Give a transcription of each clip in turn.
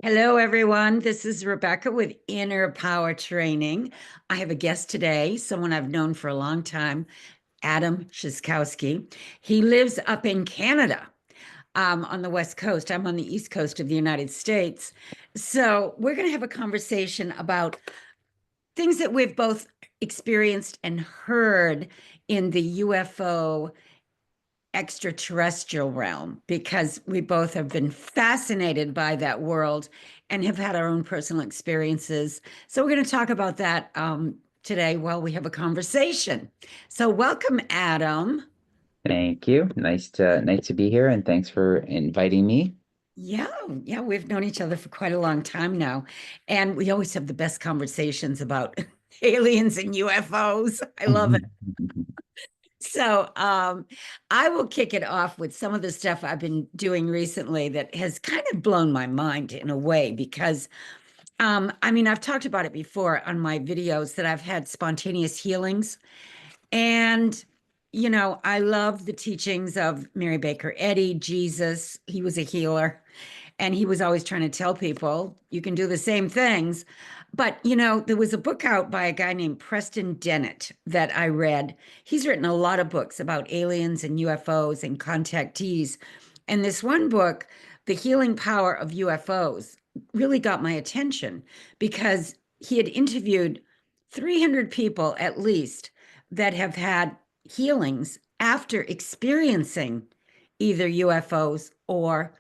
Hello, everyone. This is Rebecca with Inner Power Training. I have a guest today, someone I've known for a long time, Adam Shiskowski. He lives up in Canada, on the West Coast. I'm on the East Coast of the United States. So, we're going to have a conversation about things that we've both experienced and heard in the UFO extraterrestrial realm because we both have been fascinated by that world and have had our own personal experiences. So we're going to talk about that today while we have a conversation. So welcome, Adam. Thank you. Nice to be here, and thanks for inviting me. Yeah, yeah, we've known each other for quite a long time now, and we always have the best conversations about aliens and UFOs. I love it. So, I will kick it off with some of the stuff I've been doing recently that has kind of blown my mind in a way because, I mean, I've talked about it before on my videos that I've had spontaneous healings. And, I love the teachings of Mary Baker Eddy, Jesus. He was a healer. And he was always trying to tell people you can do the same things. But, there was a book out by a guy named Preston Dennett that I read. He's written a lot of books about aliens and UFOs and contactees. And this one book, The Healing Power of UFOs, really got my attention because he had interviewed 300 people at least that have had healings after experiencing either UFOs or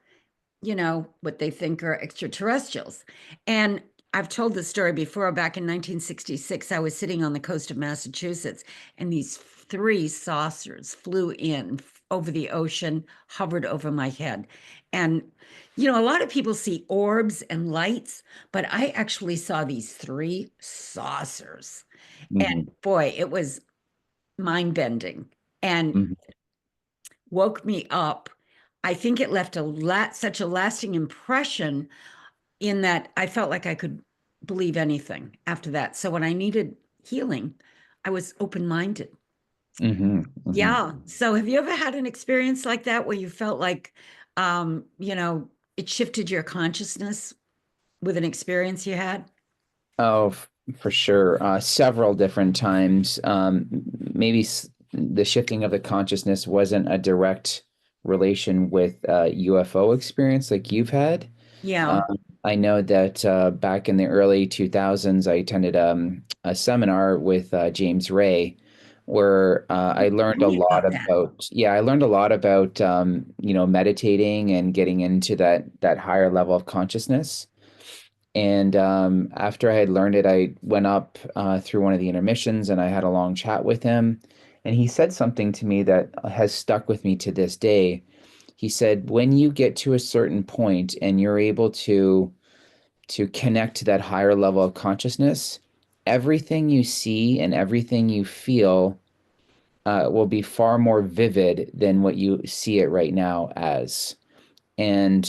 what they think are extraterrestrials. And I've told this story before. Back in 1966, I was sitting on the coast of Massachusetts, and these three saucers flew in over the ocean, hovered over my head. And, a lot of people see orbs and lights, but I actually saw these three saucers. And Mhm, boy, it was mind bending and mhm. woke me up. I think it left such a lasting impression in that I felt like I could believe anything after that. So when I needed healing, I was open-minded. Mhm, mhm. Yeah. So have you ever had an experience like that where you felt like it shifted your consciousness with an experience you had? Oh, for sure. Several different times. Maybe the shifting of the consciousness wasn't a direct relation with UFO experience like you've had. Yeah. Um, I know that back in the early 2000s, I attended a seminar with James Ray, where I Tell learned a me lot about that. about, yeah, I learned a lot about, meditating and getting into that higher level of consciousness. And after I had learned it, I went up through one of the intermissions and I had a long chat with him. And he said something to me that has stuck with me to this day. He said, when you get to a certain point and you're able to connect to that higher level of consciousness, everything you see and everything you feel will be far more vivid than what you see it right now as. And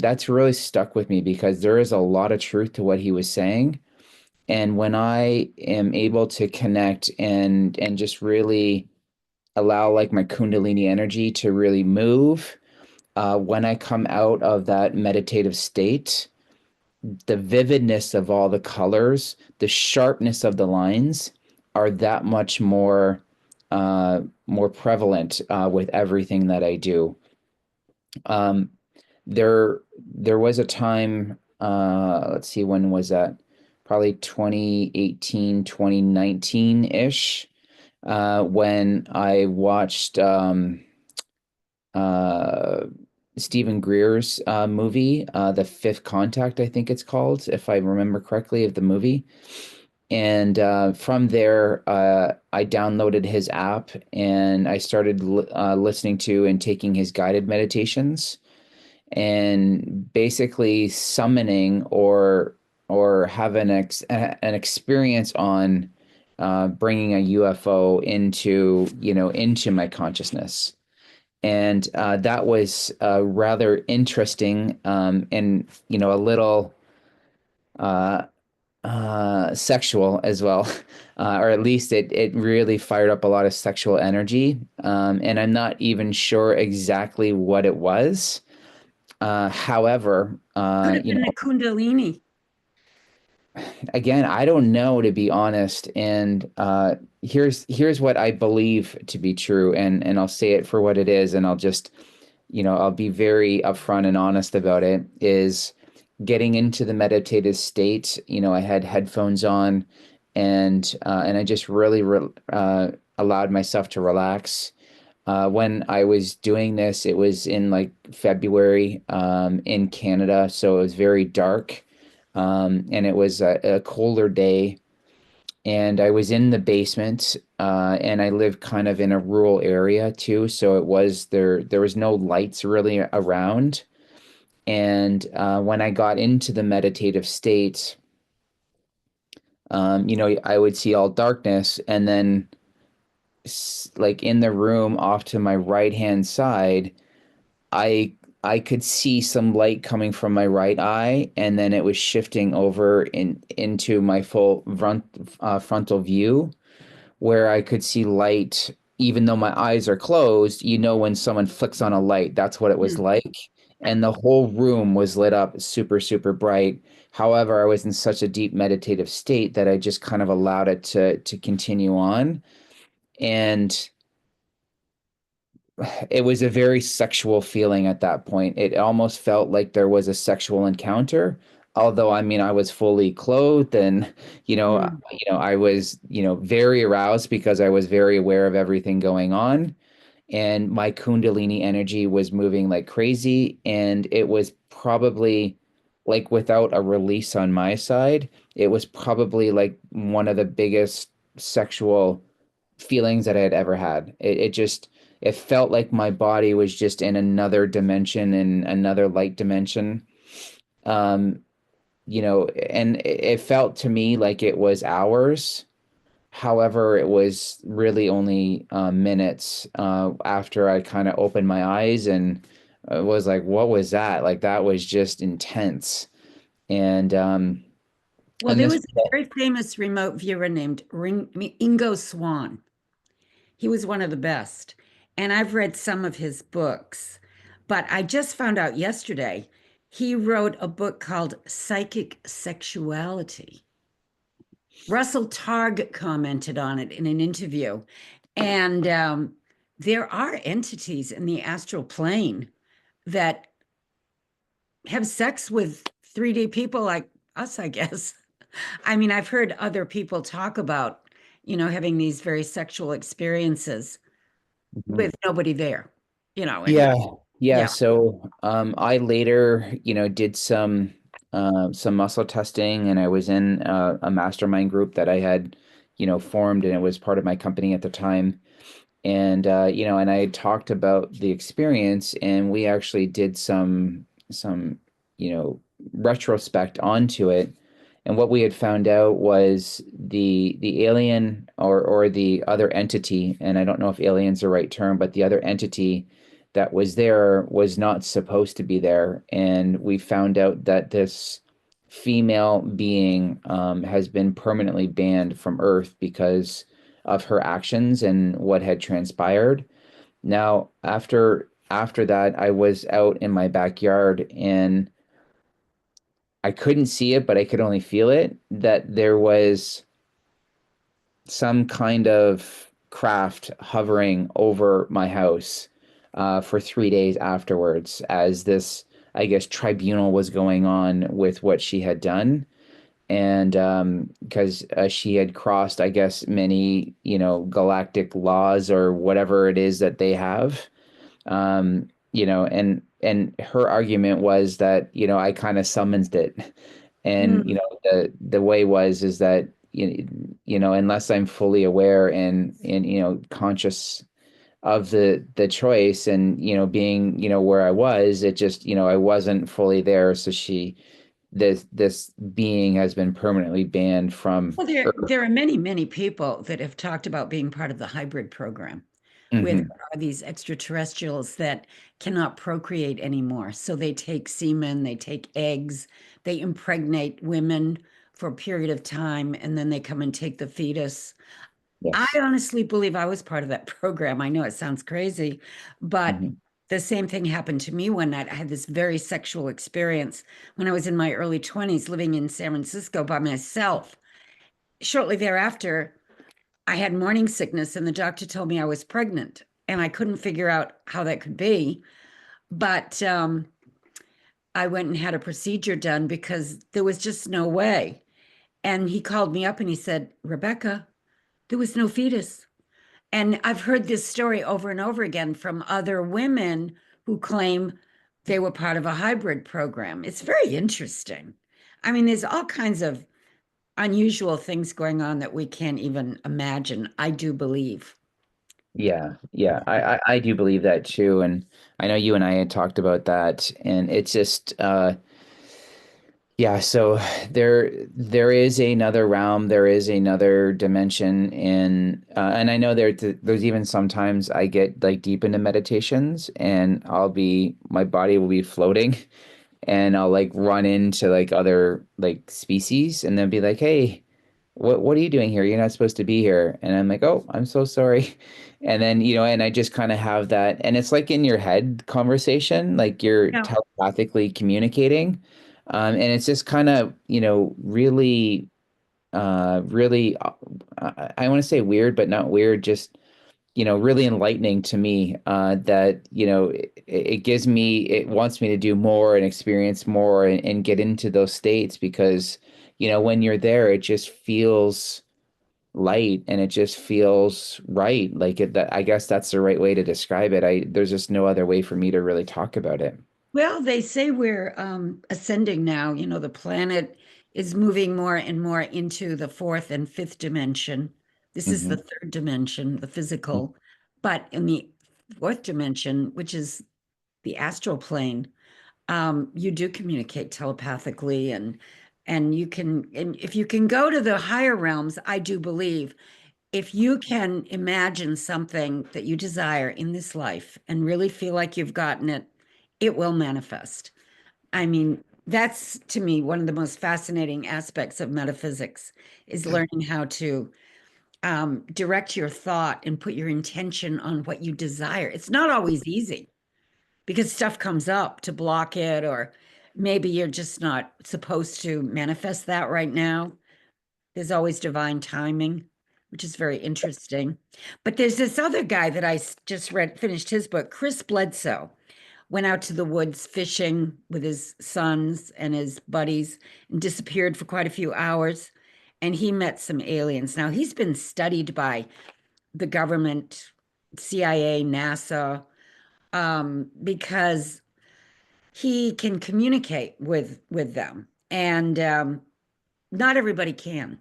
that's really stuck with me because there is a lot of truth to what he was saying. And when I am able to connect and just really allow like my Kundalini energy to really move, when I come out of that meditative state, the vividness of all the colors, the sharpness of the lines are that much more prevalent with everything that I do. Um, there was a time, let's see, when was that? Probably 2018, 2019-ish, when I watched uh, Stephen Greer's movie, The Fifth Contact, I think it's called, if I remember correctly, of the movie. And from there, I downloaded his app and I started listening to and taking his guided meditations and basically summoning or have an experience on bringing a UFO into my consciousness. And that was rather interesting, and a little uh, sexual as well, or at least it really fired up a lot of sexual energy. And I'm not even sure exactly what it was, However, Could have been the Kundalini. again, I don't know, to be honest. And here's what I believe to be true, and I'll say it for what it is, and I'll just, I'll be very upfront and honest about it, is getting into the meditative state. I had headphones on, and I just really allowed myself to relax. When I was doing this, it was in like February, in Canada, so it was very dark, and it was a colder day. And I was in the basement, and I live kind of in a rural area too, so it was there. There was no lights really around. And when I got into the meditative state, I would see all darkness, and then like in the room off to my right hand side, I I could see some light coming from my right eye, and then it was shifting over into my full frontal view, where I could see light, even though my eyes are closed. When someone flicks on a light, that's what it was Hmm. like. And the whole room was lit up super, super bright. However, I was in such a deep meditative state that I just kind of allowed it to continue on. And it was a very sexual feeling at that point. It almost felt like there was a sexual encounter. Although, I mean, I was fully clothed, and Hmm. I was very aroused because I was very aware of everything going on, and my Kundalini energy was moving like crazy, and it was probably like, without a release on my side, it was probably like one of the biggest sexual feelings that I had ever had. It felt like my body was just in another dimension, in another light dimension. Um, and it felt to me like it was hours. However, it was really only minutes after I kind of opened my eyes, and was like, what was that? Like, that was just intense. And Well, and there this was a very famous remote viewer named Ingo Swann. He was one of the best. And I've read some of his books, but I just found out yesterday he wrote a book called Psychic Sexuality. Russell Targ commented on it in an interview. And there are entities in the astral plane that have sex with 3D people like us, I guess. I mean, I've heard other people talk about, having these very sexual experiences Mhm. with nobody there, and Yeah, yeah. yeah. So I later, did some muscle testing, and I was in a mastermind group that I had, formed, and it was part of my company at the time. And and I had talked about the experience, and we actually did some retrospect onto it. And what we had found out was the alien, or the other entity, and I don't know if alien's the right term, but the other entity that was there was not supposed to be there. And we found out that this female being has been permanently banned from Earth because of her actions and what had transpired. Now, after that, I was out in my backyard, and I couldn't see it, but I could only feel it, that there was some kind of craft hovering over my house for 3 days afterwards, as this, I guess, tribunal was going on with what she had done. And because she had crossed, I guess, many, galactic laws or whatever it is that they have. And her argument was that, I kind of summoned it. And, Mm. the way was is that, unless I'm fully aware and conscious of the choice, and, being, where I was, it just, I wasn't fully there. So this being has been permanently banned from Well, there Earth. there are many, many people that have talked about being part of the hybrid program, where there Hmm. are these extraterrestrials that cannot procreate anymore. So they take semen, they take eggs, they impregnate women for a period of time, and then they come and take the fetus. I Yes. honestly believe I was part of that program. I know it sounds crazy, but Hmm. the same thing happened to me one night. I had this very sexual experience when I was in my early 20s living in San Francisco by myself. Shortly thereafter, I had morning sickness, and the doctor told me I was pregnant, and I couldn't figure out how that could be. But I went and had a procedure done because there was just no way. And he called me up and he said, Rebecca, there was no fetus. And I've heard this story over and over again from other women who claim they were part of a hybrid program. It's very interesting. I mean, there's all kinds of unusual things going on that we can't even imagine, I do believe. Yeah, yeah, I do believe that too, and I know you and I had talked about that, and it's just yeah, so there is another realm, there is another dimension, and I know there's even sometimes I get like deep into meditations, and my body will be floating, and I'll like run into like other like species, and then be like, hey, what are you doing here? You're not supposed to be here. And I'm like, oh, I'm so sorry. And then, and I just kind of have that, and it's like in your head conversation, like you're Yeah. telepathically communicating. And it's just kind of, really, really, I want to say weird, but not weird, just, really enlightening to me, that, it wants me to do more and experience more and get into those states because, when you're there, it just feels light and it just feels right. I guess that's the right way to describe it. There's just no other way for me to really talk about it. Well, they say we're ascending now. You know, the planet is moving more and more into the fourth and fifth dimension. This is the Hmm. third dimension, the physical. But in the fourth dimension, which is the astral plane, you do communicate telepathically, and you can, and if you can go to the higher realms, I do believe if you can imagine something that you desire in this life and really feel like you've gotten it, it will manifest. I mean, that's to me one of the most fascinating aspects of metaphysics is learning how to direct your thought and put your intention on what you desire. It's not always easy because stuff comes up to block it, or maybe you're just not supposed to manifest that right now. There's always divine timing, which is very interesting. But there's this other guy that just read, finished his book, Chris Bledsoe. Went out to the woods fishing with his sons and his buddies and disappeared for quite a few hours. And he met some aliens. Now, he's been studied by the government, CIA, NASA, because he can communicate with them. And not everybody can.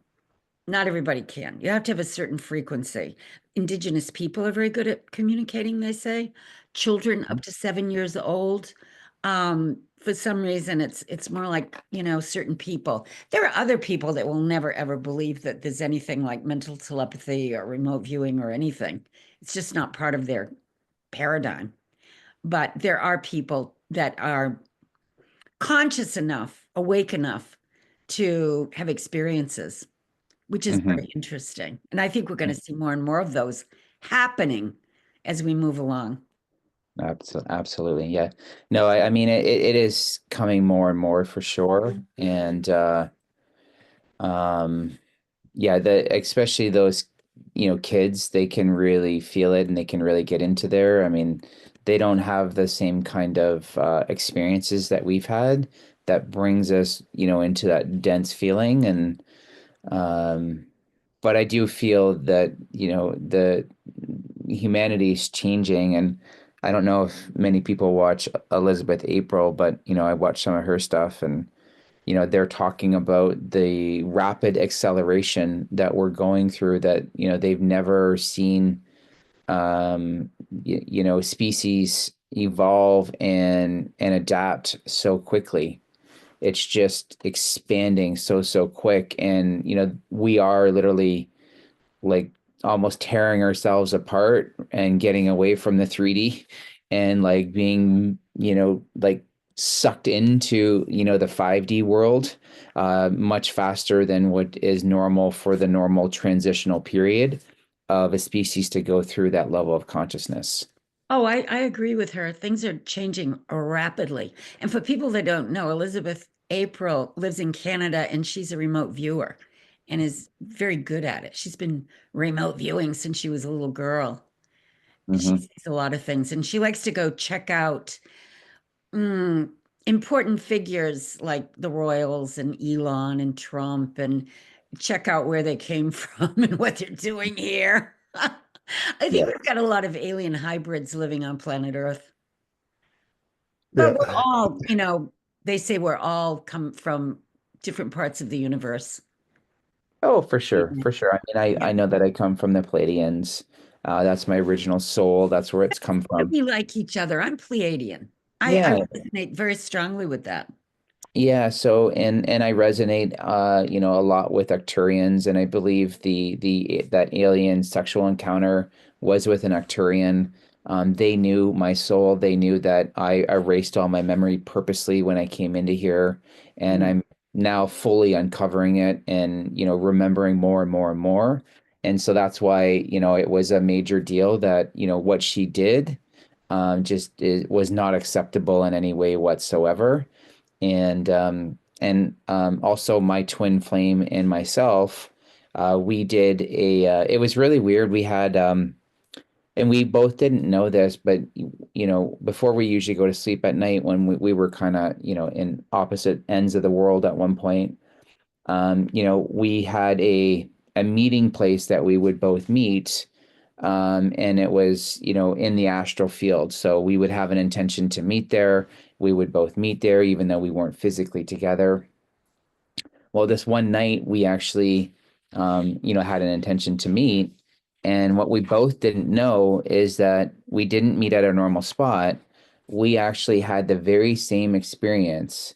Not everybody can. You have to have a certain frequency. Indigenous people are very good at communicating, they say. Children up to 7 years old. For some reason, it's more like, certain people. There are other people that will never ever believe that there's anything like mental telepathy or remote viewing or anything. It's just not part of their paradigm. But there are people that are conscious enough, awake enough to have experiences, which is Hmm. very interesting. And I think we're going to see more and more of those happening as we move along. Absolutely. Yeah. No, I mean, it is coming more and more for sure. And, um, yeah, especially those, kids, they can really feel it and they can really get into there. I mean, they don't have the same kind of experiences that we've had that brings us, into that dense feeling. And but I do feel that, the humanity is changing, and I don't know if many people watch Elizabeth April, but I watch some of her stuff, and they're talking about the rapid acceleration that we're going through, that they've never seen, species evolve and adapt so quickly. It's just expanding so quick, and we are literally like almost tearing ourselves apart and getting away from the 3D and like being, like sucked into, the 5D world, much faster than what is normal for the normal transitional period of a species to go through that level of consciousness. Oh, I agree with her. Things are changing rapidly. And for people that don't know, Elizabeth April lives in Canada and she's a remote viewer and is very good at it. She's been remote viewing since she was a little girl. And she Hmm. sees a lot of things. And she likes to go check out mm, important figures like the Royals and Elon and Trump and check out where they came from and what they're doing here. I think Yeah. we've got a lot of alien hybrids living on planet Earth. But we're Yeah. all, they say we're all come from different parts of the universe. Oh, for sure, for sure. I mean, Yeah. I know that I come from the Pleiadians. That's my original soul. That's where it's come Why do from. we like each other? I'm Pleiadian. I Yeah, resonate very strongly with that. yeah. So, and I resonate, a lot with Arcturians, and I believe the that alien sexual encounter was with an Arcturian. They knew my soul. They knew that I erased all my memory purposely when I came into here, and Mm, I'm now fully uncovering it and remembering more and more and more. And so that's why it was a major deal that what she did was not acceptable in any way whatsoever. And also my twin flame and myself, we did it was really weird. We had and we both didn't know this, but before we usually go to sleep at night when we were kind of in opposite ends of the world at one point, we had a meeting place that we would both meet, and it was in the astral field. So we would have an intention to meet there. We would both meet there, even though we weren't physically together. Well, this one night we actually, had an intention to meet. And what we both didn't know is that we didn't meet at a normal spot. We actually had the very same experience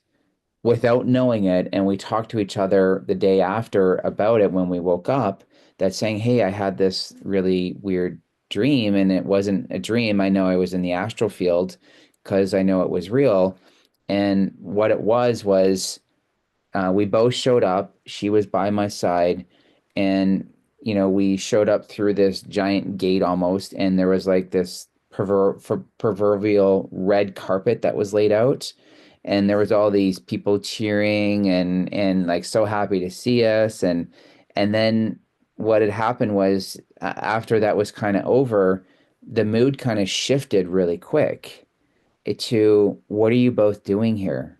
without knowing it. And we talked to each other the day after about it when we woke up, that saying, hey, I had this really weird dream and it wasn't a dream. I know I was in the astral field because I know it was real. And what it was we both showed up. She was by my side, and we showed up through this giant gate almost, and there was like this proverbial red carpet that was laid out, and there was all these people cheering and like so happy to see us, and then what had happened was after that was kind of over, the mood kind of shifted really quick to what are you both doing here?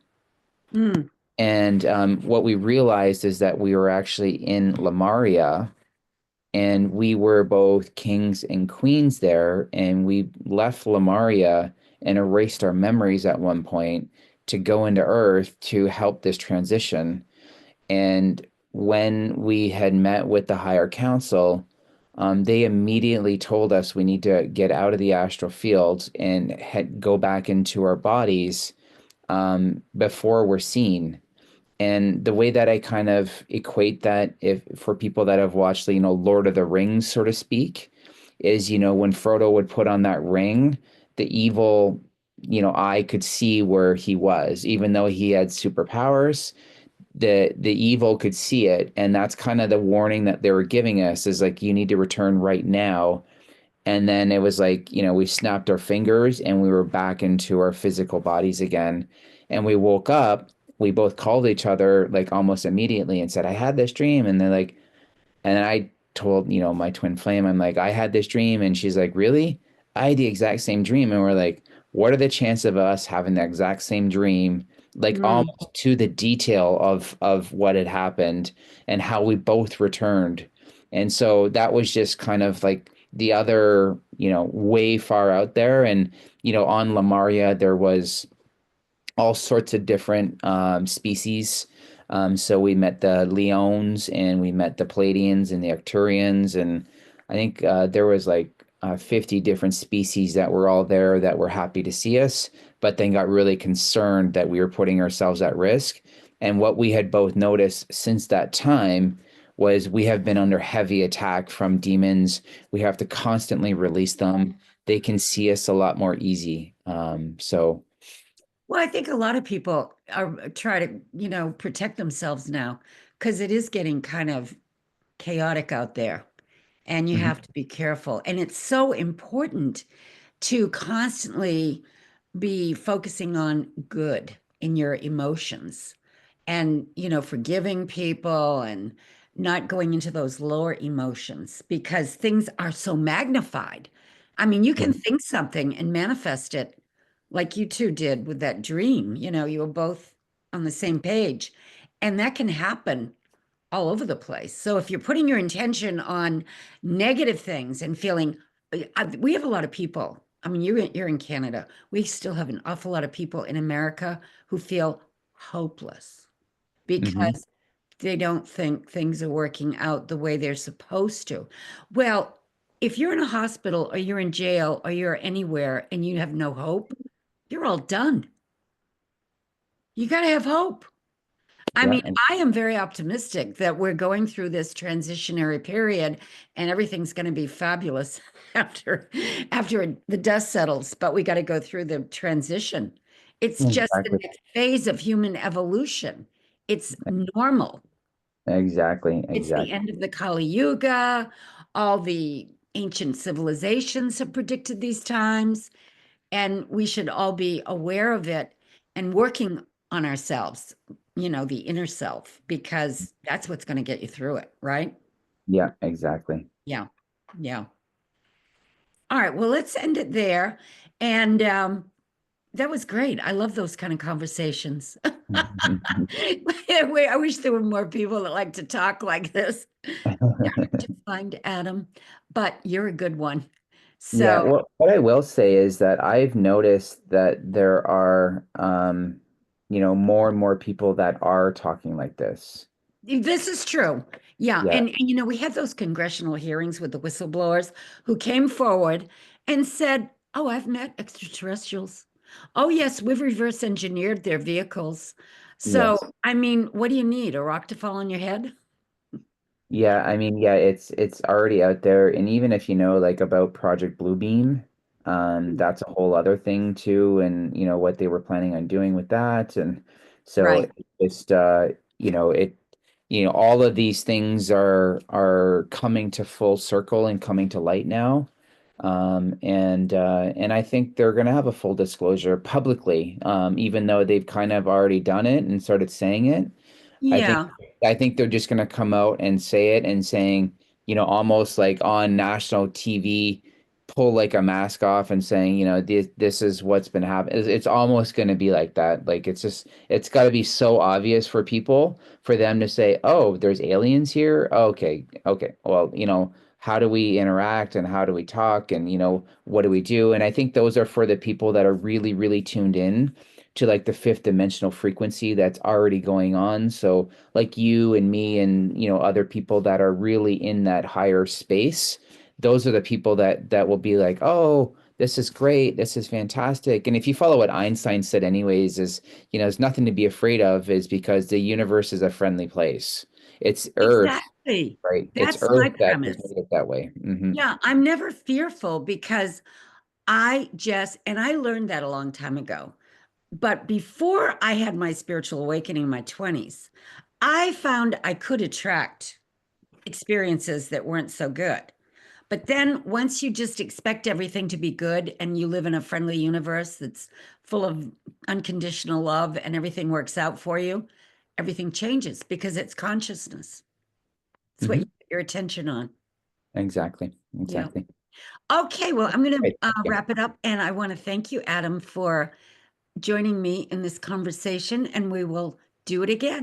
mm, And what we realized is that we were actually in Lamaria, and we were both kings and queens there. And we left Lamaria and erased our memories at one point to go into Earth to help this transition. And when we had met with the higher council, they immediately told us we need to get out of the astral field and go back into our bodies before we're seen. And the way that I kind of equate that, if for people that have watched the, Lord of the Rings, so to speak, is, when Frodo would put on that ring, the evil, eye could see where he was, even though he had superpowers, the evil could see it. And that's kind of the warning that they were giving us is like, you need to return right now. And then it was like, we snapped our fingers and we were back into our physical bodies again. And we woke up, we both called each other like almost immediately and said, I had this dream. And they're like, and I told, my twin flame, I'm like, I had this dream. And she's like, really? I had the exact same dream. And we're like, what are the chances of us having the exact same dream, like mm. almost to the detail of what had happened and how we both returned? And so that was just kind of like the other, way far out there. And, on Lamaria, there was all sorts of different species. So we met the Leons and we met the Palladians and the Arcturians, and I think there was like 50 different species that were all there that were happy to see us, but then got really concerned that we were putting ourselves at risk. And what we had both noticed since that time was we have been under heavy attack from demons. We have to constantly release them. They can see us a lot more easy. Well, I think a lot of people are try to, protect themselves now because it is getting kind of chaotic out there and you Mhm. have to be careful. And it's so important to constantly be focusing on good in your emotions and, forgiving people and not going into those lower emotions because things are so magnified. I mean, you can Mhm. think something and manifest it like you two did with that dream. You were both on the same page, and that can happen all over the place. So if you're putting your intention on negative things and feeling, we have a lot of people. I mean, you're in Canada. We still have an awful lot of people in America who feel hopeless Mhm. because they don't think things are working out the way they're supposed to. Well, if you're in a hospital or you're in jail or you're anywhere and you have no hope, you're all done. You got to have hope. I Yeah. mean, I am very optimistic that we're going through this transitionary period and everything's going to be fabulous after the dust settles, but we got to go through the transition. It's just the Exactly. next phase of human evolution. It's normal. Exactly. It's the Exactly. end of the Kali Yuga. All the ancient civilizations have predicted these times, and we should all be aware of it and working on ourselves, the inner self, because that's what's going to get you through it, right? Yeah, exactly. Yeah. Yeah. All right. Well, let's end it there. And that was great. I love those kind of conversations. I wish there were more people that like to talk like this. They're hard to find, Adam, but you're a good one. Yeah, So well, what I will say is that I've noticed that there are, more and more people that are talking like this. this is true. Yeah. Yeah, And we had those congressional hearings with the whistleblowers who came forward and said, oh, I've met extraterrestrials. Oh, yes, we've reverse engineered their vehicles. So, yes. I mean, what do you need? A rock to fall on your head? Yeah, I mean, yeah, it's already out there, and even if you know like about Project Bluebeam, that's a whole other thing too, and what they were planning on doing with that, and so Right. it just all of these things are coming to full circle and coming to light now, and I think they're going to have a full disclosure publicly, even though they've kind of already done it and started saying it. I think Yeah. I think they're just going to come out and say it and saying, almost like on national TV, pull like a mask off and saying, this is what's been happening. It's almost going to be like that. Like it's got to be so obvious for people for them to say, "Oh, there's aliens here." Okay, okay. Well, how do we interact and how do we talk and what do we do? And I think those are for the people that are really, really tuned in to like the fifth dimensional frequency that's already going on. So like you and me and other people that are really in that higher space, those are the people that will be like, "Oh, this is great. This is fantastic." And if you follow what Einstein said anyways is, there's nothing to be afraid of is because the universe is a friendly place. It's Earth, Exactly. right? It's That's my Earth that has premise. made it that way. Yeah, I'm never fearful because and I learned that a long time ago. But before I had my spiritual awakening in my 20s, I found I could attract experiences that weren't so good. But then once you just expect everything to be good and you live in a friendly universe that's full of unconditional love and everything works out for you, everything changes because it's consciousness. It's what you Hmm. put your attention on. Exactly. Yeah. Exactly. Okay, well, I'm going Right. to Thank you. wrap it up. And I want to thank you, Adam, for joining me in this conversation, and we will do it again.